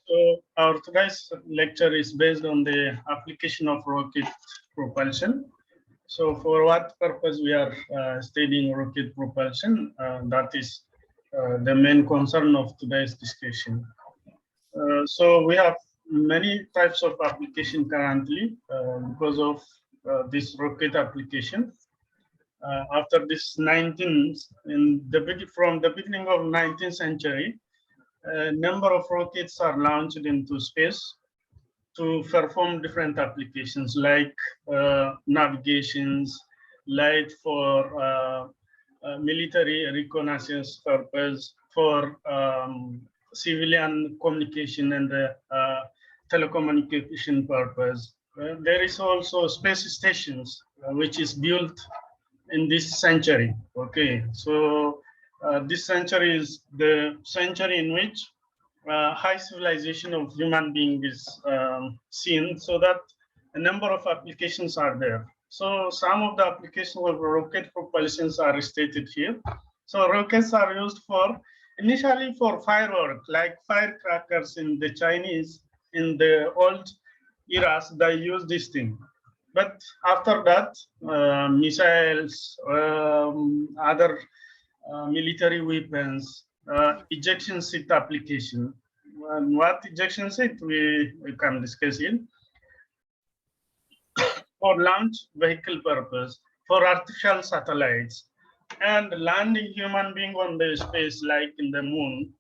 So our today's lecture is based on the application of rocket propulsion. So for what purpose we are studying rocket propulsion, that is the main concern of today's discussion. So we have many types of application currently because of this rocket application. After this 19th, from the beginning of 19th century, a number of rockets are launched into space to perform different applications like navigations, light for military reconnaissance purpose, for civilian communication and telecommunication purpose. There is also space stations, which is built in this century. Okay, so this century is the century in which high civilization of human being is seen, so that a number of applications are there. So some of the applications of rocket propulsions are stated here. So rockets are used for initially for firework, like firecrackers in the Chinese. In the old eras, they use this thing. But after that, missiles, other military weapons, ejection seat application. And what ejection seat we can discuss in for launch vehicle purpose, for artificial satellites, and landing human being on the space like in the moon.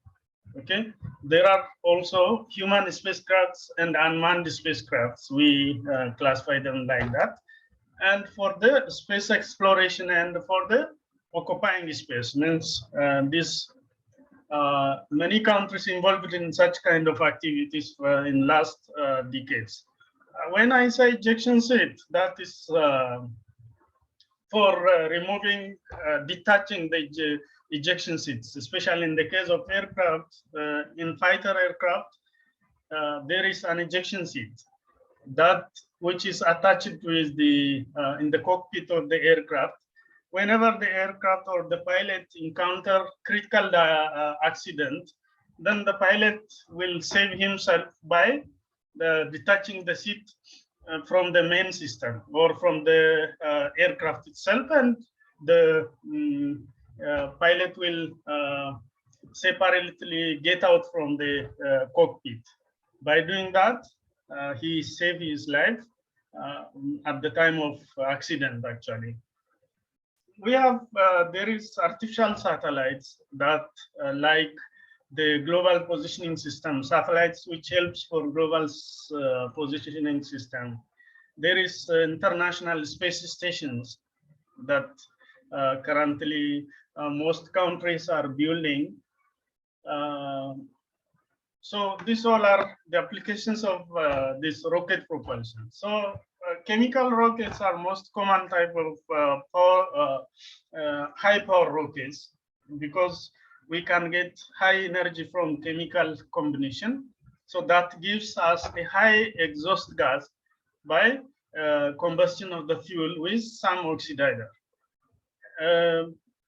Okay, there are also human spacecrafts and unmanned spacecrafts. We classify them like that. And for the space exploration and for the occupying space means this many countries involved in such kind of activities in last decades. When I say ejection seat, that is for removing, detaching the ejection seats, especially in the case of aircraft, in fighter aircraft, there is an ejection seat that which is attached with the in the cockpit of the aircraft. Whenever the aircraft or the pilot encounter critical accident, then the pilot will save himself by detaching the seat from the main system or from the aircraft itself, and the pilot will separately get out from the cockpit. By doing that, he saved his life at the time of accident, actually. We have, there is artificial satellites that like the global positioning system, satellites which helps for global positioning system. There is international space stations that currently most countries are building. So these all are the applications of this rocket propulsion. So chemical rockets are most common type of high power rockets, because we can get high energy from chemical combination. So that gives us a high exhaust gas by combustion of the fuel with some oxidizer.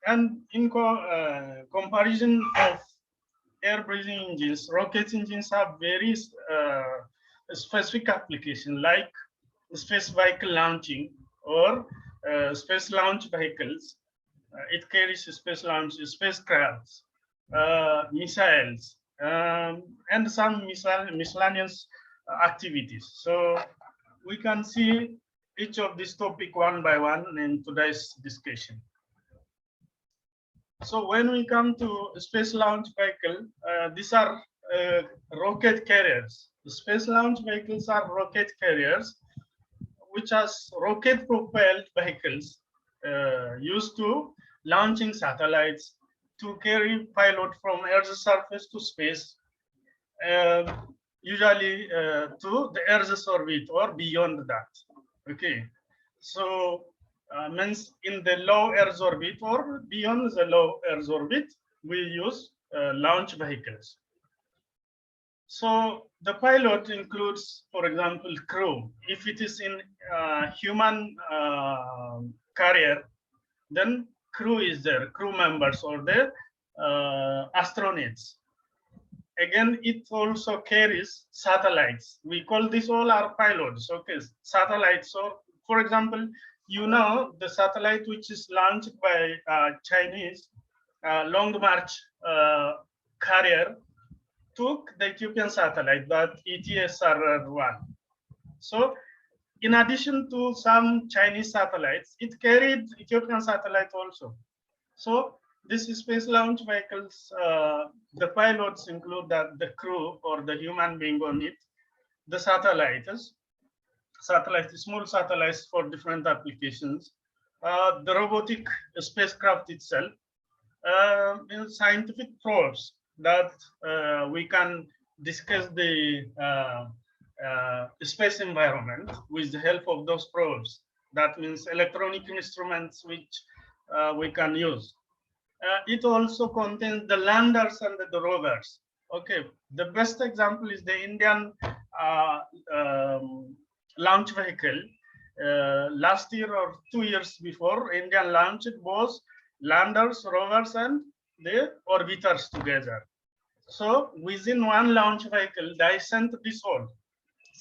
And in comparison of air-breathing engines, rocket engines have very specific application, like space vehicle launching or space launch vehicles. It carries space launch spacecrafts, missiles, and some miscellaneous activities. So we can see each of this topic one by one in today's discussion. So when we come to space launch vehicle, these are rocket carriers. The space launch vehicles are rocket carriers, which has rocket propelled vehicles used to launching satellites to carry payload from Earth's surface to space, usually to the Earth's orbit or beyond that. Okay, so means in the low Earth orbit or beyond the low Earth orbit, we use launch vehicles. So the pilot includes, for example, crew. If it is in human carrier, then crew is there, crew members or the astronauts. again, it also carries satellites. We call this all our payloads, okay, satellites. So for example, you know, the satellite which is launched by Chinese Long March carrier took the Ethiopian satellite, that ETSR-1. So in addition to some Chinese satellites, it carried Ethiopian satellite also. So these space launch vehicles, the pilots include that the crew or the human being on it, the satellites, small satellites for different applications, the robotic spacecraft itself, in scientific probes that we can discuss the space environment with the help of those probes. That means electronic instruments which we can use. It also contains the landers and the rovers. Okay, the best example is the Indian launch vehicle. Last year or 2 years before, India launched both landers, rovers, and the orbiters together. So within one launch vehicle, they sent this all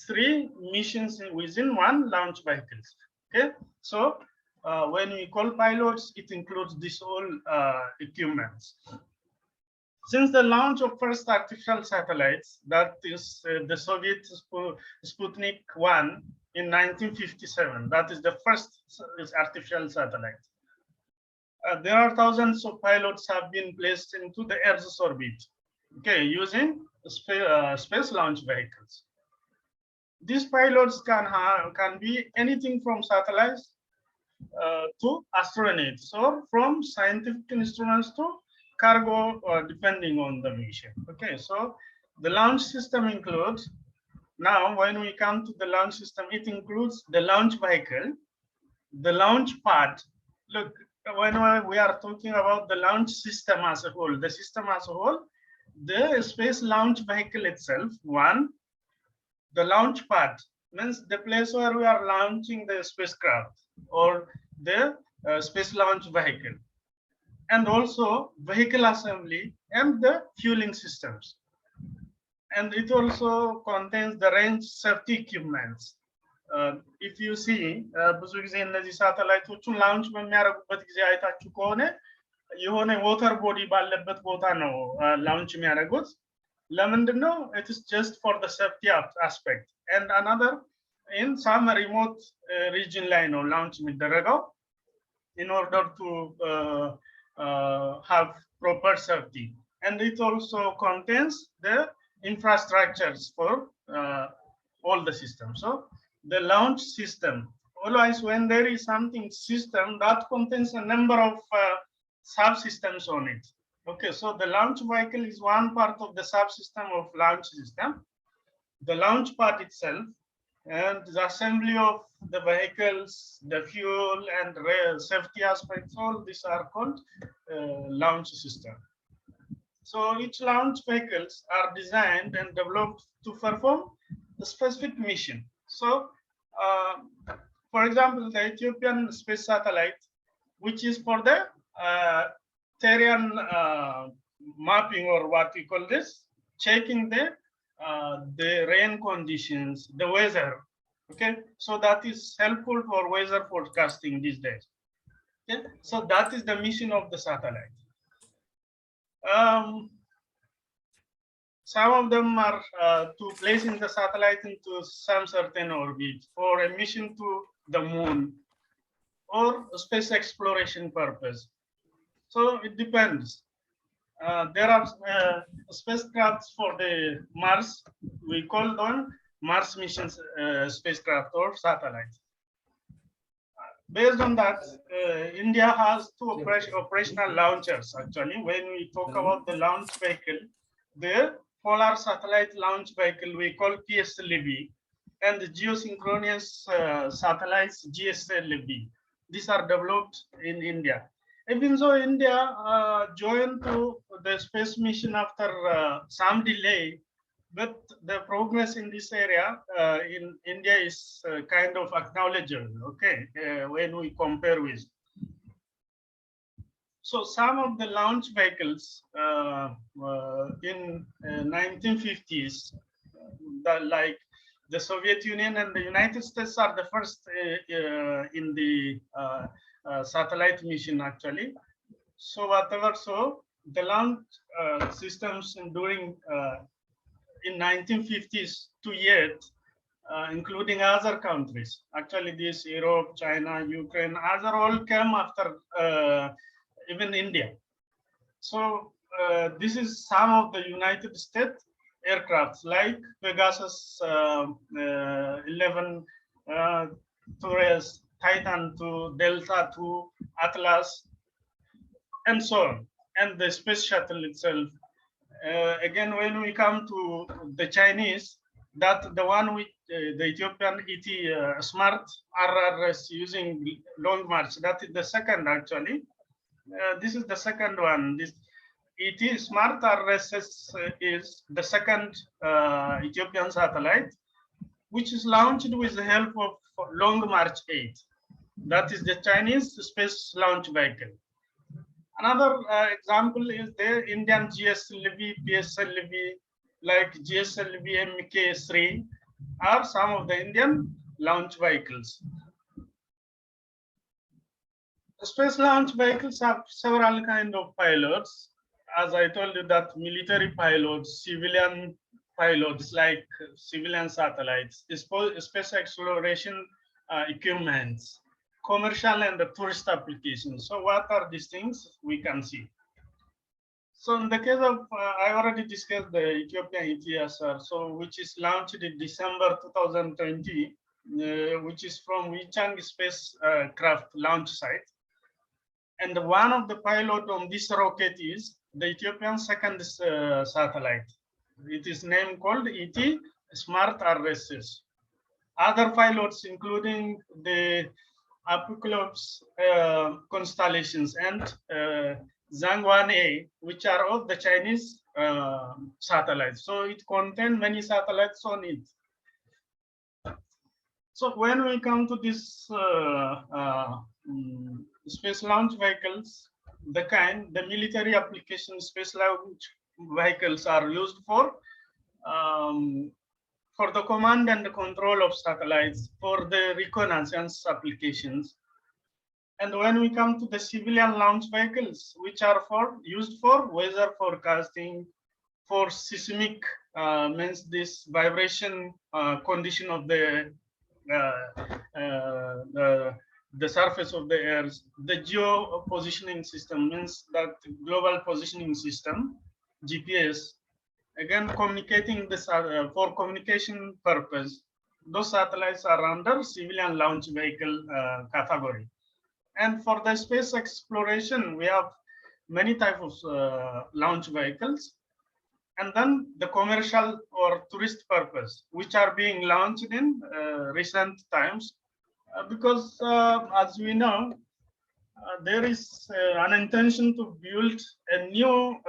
3 missions within one launch vehicle. Okay, so when we call pilots, it includes this all equipments. Since the launch of first artificial satellites, that is the Soviet Sputnik 1 in 1957, that is the first artificial satellite. There are thousands of pilots have been placed into the Earth's orbit, okay, using space launch vehicles. These pilots can be anything from satellites to astronauts, or from scientific instruments to cargo, depending on the mission. Okay, so the launch system includes, now when we come to the launch system, it includes the launch vehicle, the launch pad. Look, when we are talking about the launch system as a whole, the system as a whole, the space launch vehicle itself, one, the launch pad means the place where we are launching the spacecraft or the space launch vehicle, and also vehicle assembly and the fueling systems. And it also contains the range safety equipments. If you see, ብዙ ጊዜ እነዚህ ሳተላይቶቹን ላውንች በሚያደርጉበት ጊዜ አይታችሁ ከሆነ የሆነ ሞተር ቦዲ ባለበት ቦታ ነው ላውንች የሚያደርጉት። ለምንድን ነው? It is just for the safety aspect. And another, in some remote region ላይ ነው ላውንች የሚደረገው in order to have proper safety. And it also contains the infrastructures for all the systems. So the launch system, always when there is something system that contains a number of subsystems on it. Okay, so the launch vehicle is one part of the subsystem of launch system. The launch part itself and the assembly of the vehicles, the fuel and safety aspects, all these are called launch system. So each launch vehicles are designed and developed to perform a specific mission. So, for example, the Ethiopian space satellite, which is for the terrain mapping, or what we call this, checking the rain conditions, the weather. Okay, so that is helpful for weather forecasting these days. Okay, so that is the mission of the satellite. Some of them are to placing the satellite into some certain orbit for a mission to the moon or space exploration purpose. So it depends. There are spacecrafts for the Mars. We call them Mars missions spacecraft or satellites. Based on that, India has 2 operational launchers. Actually, when we talk about the launch vehicle, the Polar Satellite Launch Vehicle we call PSLV, and the geosynchronous satellites GSLV. These are developed in India. Even though India joined to the space mission after some delay, but the progress in this area in India is kind of acknowledgeable, okay, when we compare with. So some of the launch vehicles in 1950s, like the Soviet Union and the United States are the first in the satellite mission actually. So whatever, so the launch systems during in 1950s to yet, including other countries. Actually, this Europe, China, Ukraine, other all came after even India. So this is some of the United States aircrafts like Pegasus 11, Taurus, Titan 2, Delta 2, Atlas, and so on, and the space shuttle itself. Again, when we come to the Chinese, that the one with the Ethiopian ET Smart RRS using Long March, that is the second actually. This is the second one. This ET Smart RSS is the second Ethiopian satellite, which is launched with the help of Long March 8. That is the Chinese space launch vehicle. Another example is the Indian GSLV, PSLV, like GSLV MK3 are some of the Indian launch vehicles. Space launch vehicles have several kinds of pilots. As I told you that military pilots, civilian pilots like civilian satellites, space exploration equipments, commercial and the tourist applications. So what are these things we can see? So in the case of, I already discussed the Ethiopian ETSR, so which is launched in December 2020, which is from Wichang Space Craft launch site. And one of the pilot on this rocket is the Ethiopian second satellite. It is named called ET Smart RSS. Other pilots, including the Apocalypse constellations and Zhangwan-A, which are of the Chinese satellites. So it contains many satellites on it. So when we come to this space launch vehicles, the military application space launch vehicles are used for the command and the control of satellites, for the reconnaissance applications. And when we come to the civilian launch vehicles, which are used for weather forecasting, for seismic, means this vibration condition of the surface of the earth, the geo positioning system means that global positioning system, GPS. Again, communicating this for communication purpose, those satellites are under civilian launch vehicle category. And for the space exploration, we have many types of launch vehicles. And then the commercial or tourist purpose, which are being launched in recent times, because as we know, there is an intention to build a new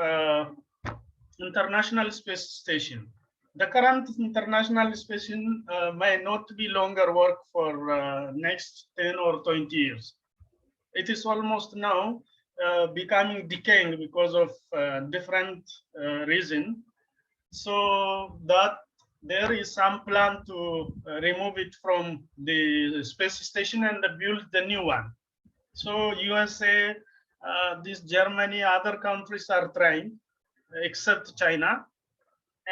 international space station. The current international station may not be longer work for next 10 or 20 years. It is almost now becoming decaying because of different reason. So that there is some plan to remove it from the space station and build the new one. So USA, this Germany, other countries are trying, except China.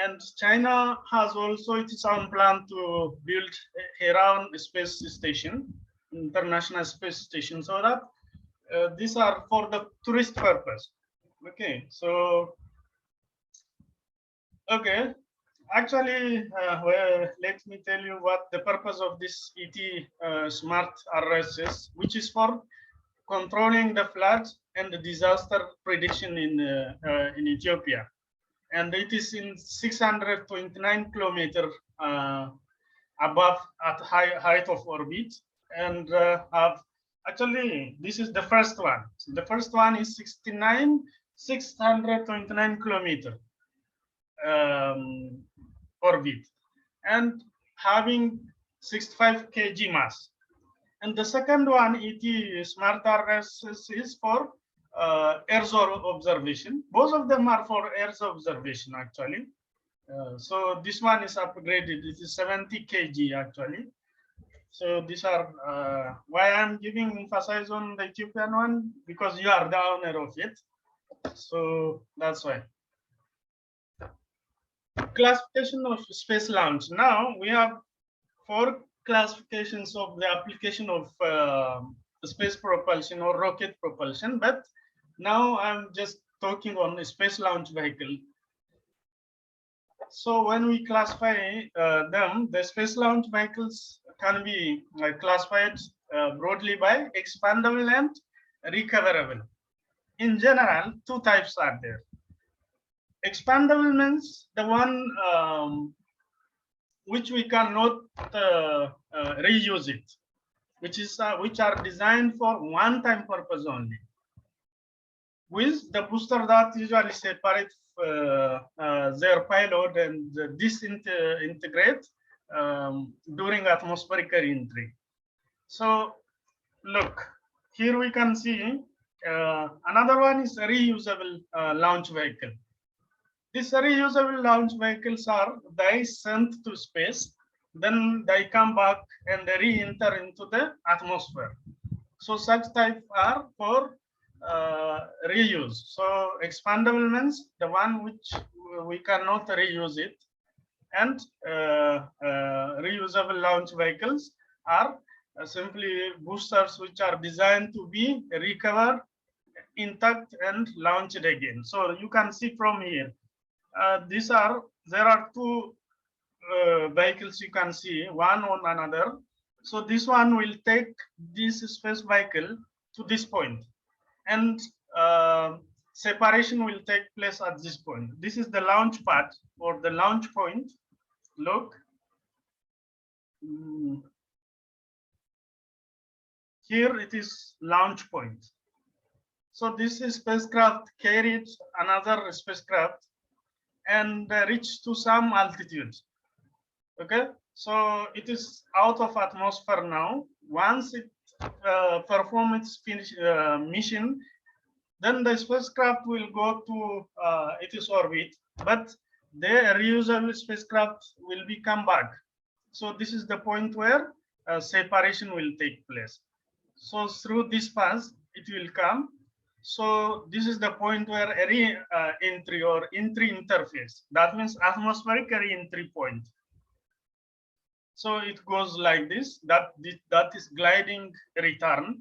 And China has also its own plan to build her own space station, international space station, so that these are for the tourist purpose. Okay, so, okay, actually, well, let me tell you what the purpose of this ET Smart RSS, which is for controlling the floods and the disaster prediction in Ethiopia. And it is in 629 kilometers above at height of orbit, and actually this is the first one. The first one is 629 kilometers orbit and having 65 kg mass. And the second one, ET Smart RSS, is for Earth observation. Both of them are for Earth observation actually. So this one is upgraded. It is 70 kg actually. So these are why I'm giving emphasis on the Ethiopian one, because you are the owner of it. So that's why. Classification of space launch. Now we have 4 classifications of the application of space propulsion or rocket propulsion, but now I'm just talking on the space launch vehicle. So when we classify them, the space launch vehicles can be classified broadly by expandable and recoverable. In general, 2 types are there. Expandable means the one which we cannot reuse it, which are designed for one-time purpose only, with the booster that usually separate their payload and disintegrate during atmospheric entry. So look, here we can see another one is a reusable launch vehicle. These reusable launch vehicles are, they sent to space, then they come back and they re-enter into the atmosphere. So such type are for reuse. So expandable means the one which we cannot reuse it, and reusable launch vehicles are simply boosters which are designed to be recovered intact and launched again. So you can see from here, there are 2 vehicles you can see, one on another. So this one will take this space vehicle to this point, and separation will take place at this point. This is the launch pad or the launch point. Look, here it is launch point. So this spacecraft carried another spacecraft and reached to some altitude. Okay, so it is out of atmosphere now. Once it performs its mission, then the spacecraft will go to its orbit, but the reusable spacecraft will be come back. So this is the point where separation will take place. So through this path, it will come. So this is the point where a re-entry or entry interface, that means atmospheric re-entry point. So it goes like this, that is gliding return,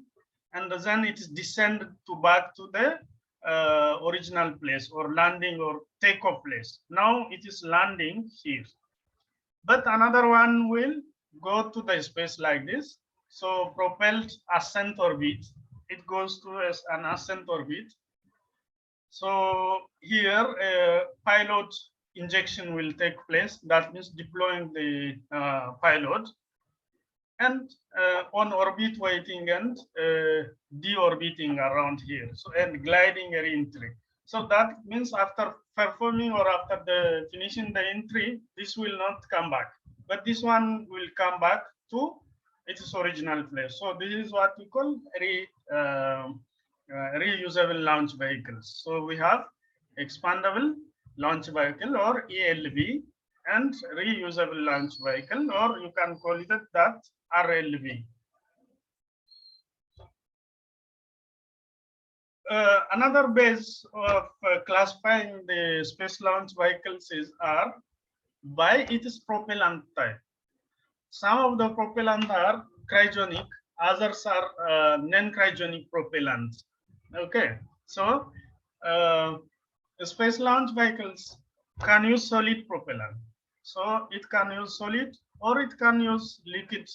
and then it is descended to back to the original place, or landing or takeoff place. Now it is landing here, but another one will go to the space like this. So propelled ascent orbit, it goes to an ascent orbit. So here pilot injection will take place. That means deploying the payload, and on orbit waiting and deorbiting around here. So and gliding re-entry. So that means after performing or after the finishing the entry, this will not come back, but this one will come back to its original place. So this is what we call reusable launch vehicles. So we have expandable launch vehicle or ELV, and reusable launch vehicle, or you can call it that RLV. Another base of classifying the space launch vehicles are by its propellant type. Some of the propellant are cryogenic, others are non-cryogenic propellants. Okay, so space launch vehicles can use solid propellant. So it can use solid or it can use liquid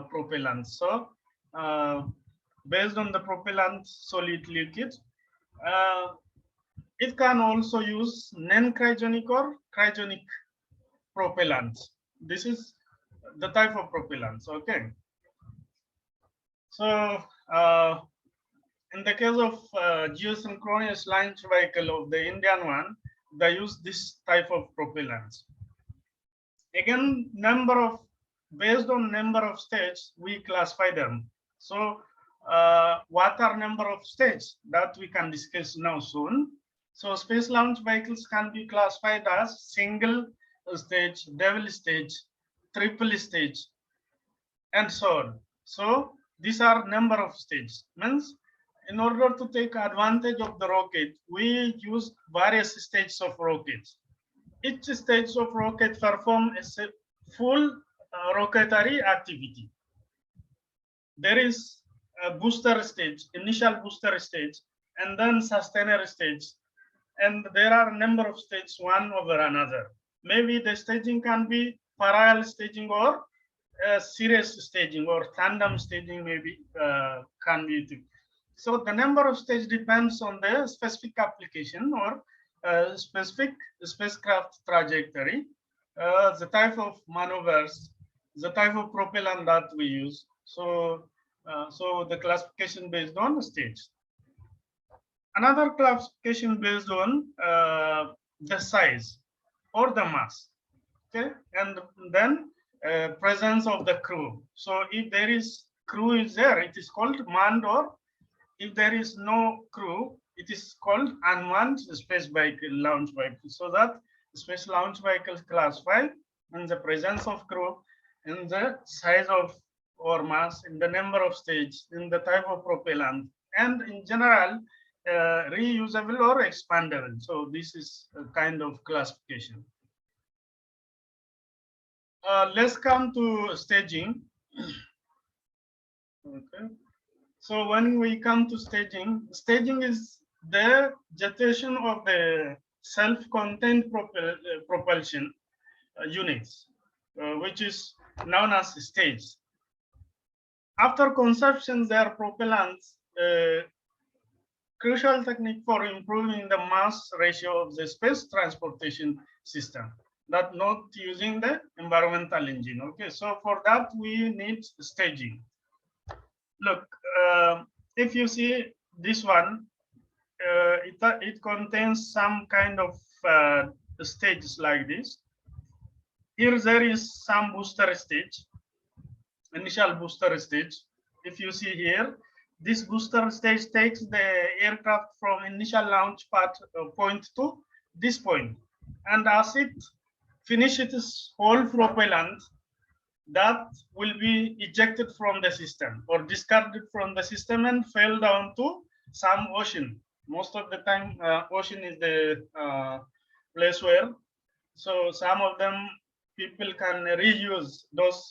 propellant. So based on the propellant, solid, liquid, it can also use non-cryogenic or cryogenic propellants. This is the type of propellants. Okay. So in the case of geosynchronous launch vehicle of the Indian one, they use this type of propellants. Again, based on number of stages, we classify them. So what are number of stages that we can discuss now soon. So space launch vehicles can be classified as single stage, double stage, triple stage, and so on. So these are number of stages. Means in order to take advantage of the rocket, we use various stages of rockets. Each stage of rocket perform a full rocketary activity. There is a booster stage, initial booster stage, and then sustainer stage. And there are a number of stages, one over another. Maybe the staging can be parallel staging or series staging or tandem staging maybe can be. So the number of stages depends on the specific application or specific spacecraft trajectory, the type of maneuvers, the type of propellant that we use. So, so the classification based on stage. Another classification based on the size or the mass. Okay, and then presence of the crew. So if there is crew is there, it is called manned, or if there is no crew, it is called unmanned space vehicle launch vehicle. So that space launch vehicles classified in the presence of crew, in the size of or mass, in the number of stages, in the type of propellant, and in general reusable or expandable. So this is a kind of classification. Let's come to staging. Okay. So when we come to staging, staging is the gestation of the self-contained propulsion units, which is known as stage. After conception, their propellants, crucial technique for improving the mass ratio of the space transportation system, that not using the environmental engine. Okay, so for that we need staging. Look, if you see this one, it contains some kind of stages like this. Here there is some booster stage, initial booster stage. If you see here, this booster stage takes the aircraft from initial launch point to this point. And as it finishes its whole propellant, that will be ejected from the system or discarded from the system and fell down to some ocean. Most of the time, ocean is the place where, so some of them people can reuse those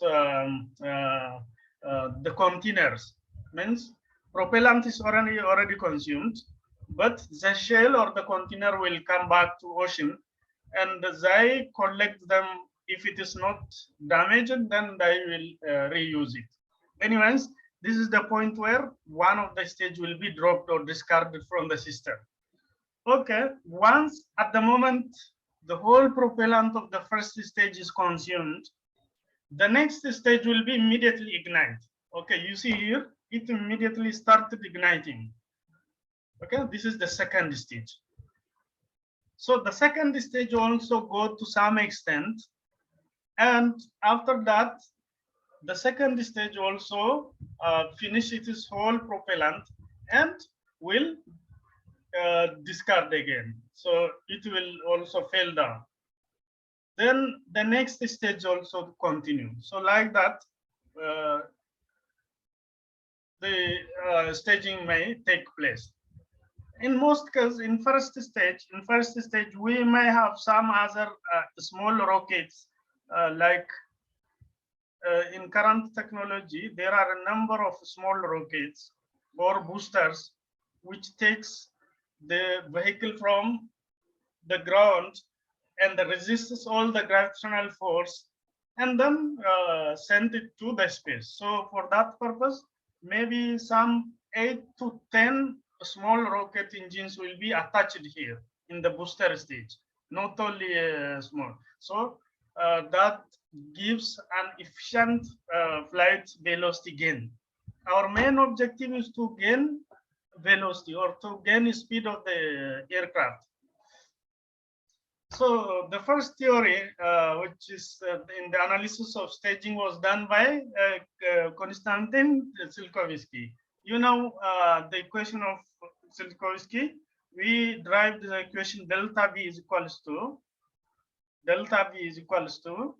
the containers. Means propellant is already consumed, but the shell or the container will come back to ocean, and they collect them. If it is not damaged, then they will reuse it. Anyways, this is the point where one of the stage will be dropped or discarded from the system. Okay, once at the moment the whole propellant of the first stage is consumed, the next stage will be immediately ignite. Okay, you see here, it immediately started igniting. Okay, this is the second stage. So the second stage also go to some extent, and after that, the second stage also finish its whole propellant and will discard again. So it will also fail down. Then the next stage also continue. So like that, the staging may take place. In most cases, in first stage, we may have some other small rockets like in current technology, there are a number of small rockets or boosters which takes the vehicle from the ground and resists all the gravitational force and then send it to the space. So for that purpose, maybe some 8 to 10 small rocket engines will be attached here in the booster stage, not only small. So that gives an efficient flight velocity gain. Our main objective is to gain velocity or to gain speed of the aircraft. So the first theory, which is in the analysis of staging, was done by Konstantin Tsiolkovsky. you know the equation of Tsiolkovsky. We derived the equation delta V is equals to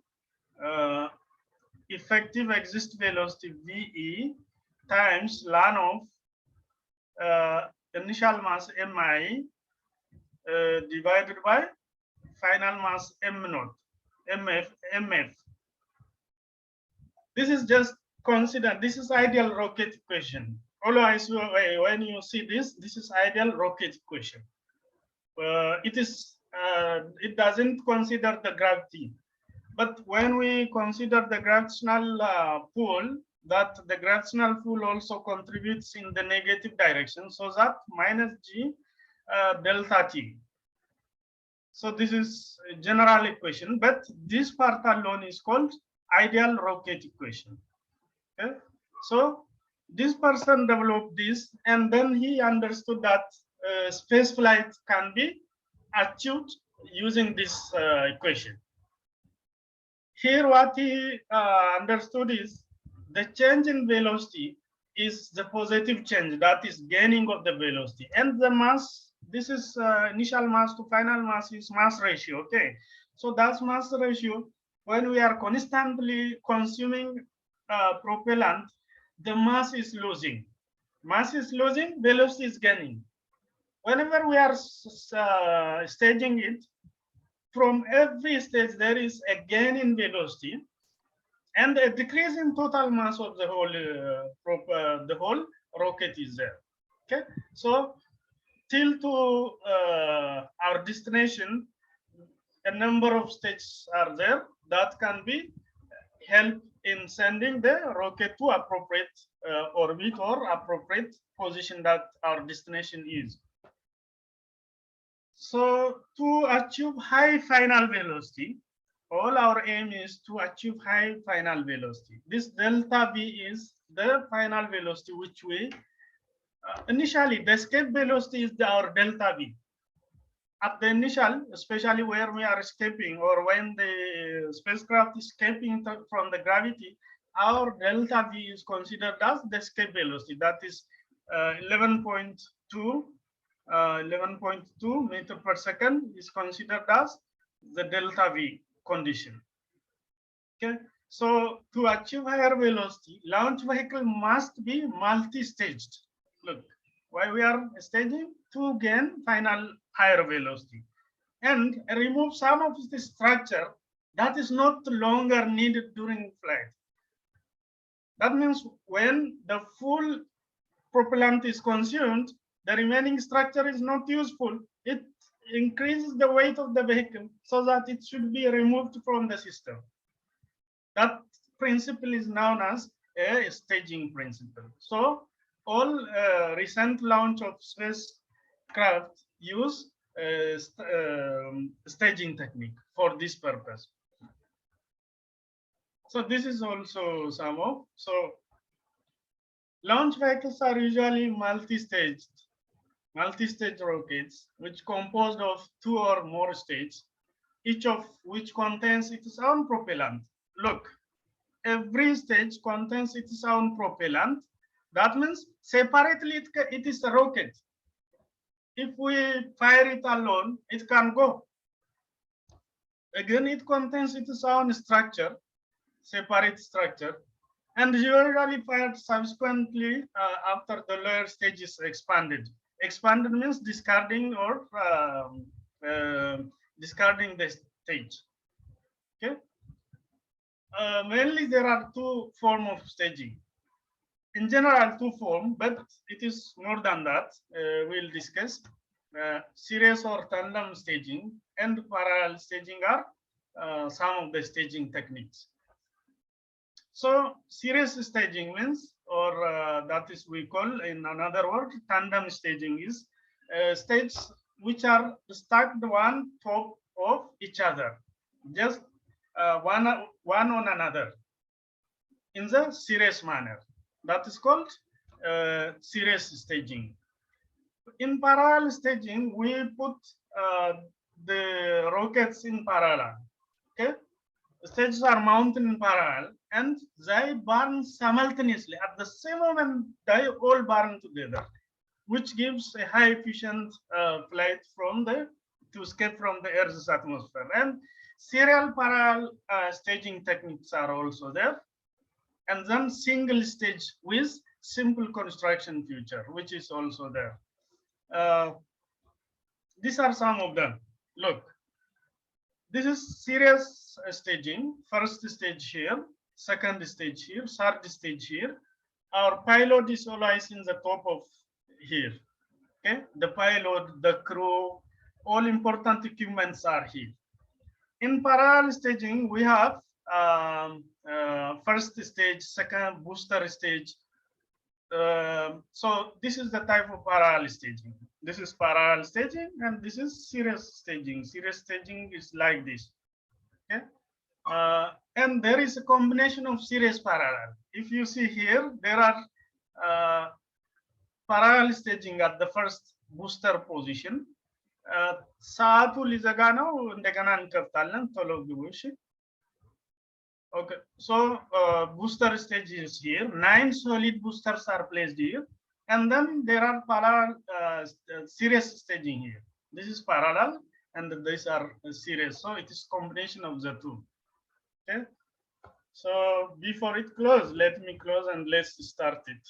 effective exit velocity VE times ln of initial mass Mi divided by final mass M naught, MF. This is just consider, this is ideal rocket equation. Otherwise, when you see this, this is ideal rocket equation. It doesn't consider the gravity. But when we consider the gravitational pull, that the gravitational pull also contributes in the negative direction, so that minus G delta T. So this is a general equation, but this part alone is called ideal rocket equation. Okay? So this person developed this, and then he understood that space flight can be achieved using this equation. Here, what he understood is the change in velocity is the positive change, that is gaining of the velocity, and the mass, this is initial mass to final mass is mass ratio. Okay, so that's mass ratio. When we are constantly consuming propellant, the mass is losing. Mass is losing, velocity is gaining. Whenever we are staging it, from every stage there is a gain in velocity and a decrease in total mass of the whole rocket is there. Okay, so till to our destination, a number of stages are there that can be help in sending the rocket to appropriate orbit or appropriate position that our destination is. So to achieve high final velocity, all our aim is to achieve high final velocity. This delta V is the final velocity which we initially the escape velocity is our delta V. At the initial, especially where we are escaping or when the spacecraft is escaping from the gravity, our delta V is considered as the escape velocity. That is 11.2 meter per second is considered as the delta V condition. Okay, so to achieve higher velocity, launch vehicle must be multi-staged. Look, why we are staging to gain final higher velocity and remove some of the structure that is not longer needed during flight. That means when the full propellant is consumed, the remaining structure is not useful. It increases the weight of the vehicle so that it should be removed from the system. That principle is known as a staging principle. So all recent launch of spacecraft use staging technique for this purpose. So this is also some of, so launch vehicles are usually multi-stage rockets, which composed of 2 or more stages, each of which contains its own propellant. Look, every stage contains its own propellant. That means separately it is a rocket. If we fire it alone, it can go. Again, it contains its own structure, separate structure, and usually fired subsequently after the lower stage is expanded. Expanded means discarding or discarding the stage. Okay. Mainly there are 2 forms of staging. In general, 2 forms, but it is more than that. We'll discuss series or tandem staging and parallel staging are some of the staging techniques. So series staging means, or that is we call in another word, tandem staging is stages which are stacked one top of each other, just one on another in the series manner. That is called series staging. In parallel staging, we put the rockets in parallel. Okay, the stages are mounted in parallel, and they burn simultaneously at the same moment. They all burn together, which gives a high efficient flight from the to escape from the Earth's atmosphere. And serial parallel staging techniques are also there, and then single stage with simple construction feature, which is also there. These are some of them. Look, this is serious staging. First stage here, second stage here, third stage here. Our pilot is always in the top of here. Okay, the pilot, the crew, all important equipments are here. In parallel staging, we have first stage, second booster stage. So this is the type of parallel staging. This is parallel staging, and this is serious staging. Serious staging is like this. Okay, and there is a combination of serious parallel. If you see here, there are parallel staging at the first booster position. ሰዓቱ ሊዘጋ ነው እንደገና እንከፍታለን ቶሎ ግቡ እሺ okay so booster stage is here 9 solid boosters are placed here and then there are parallel series staging here this is parallel and these are series so it is combination of the two okay so before it close let me close and let's start it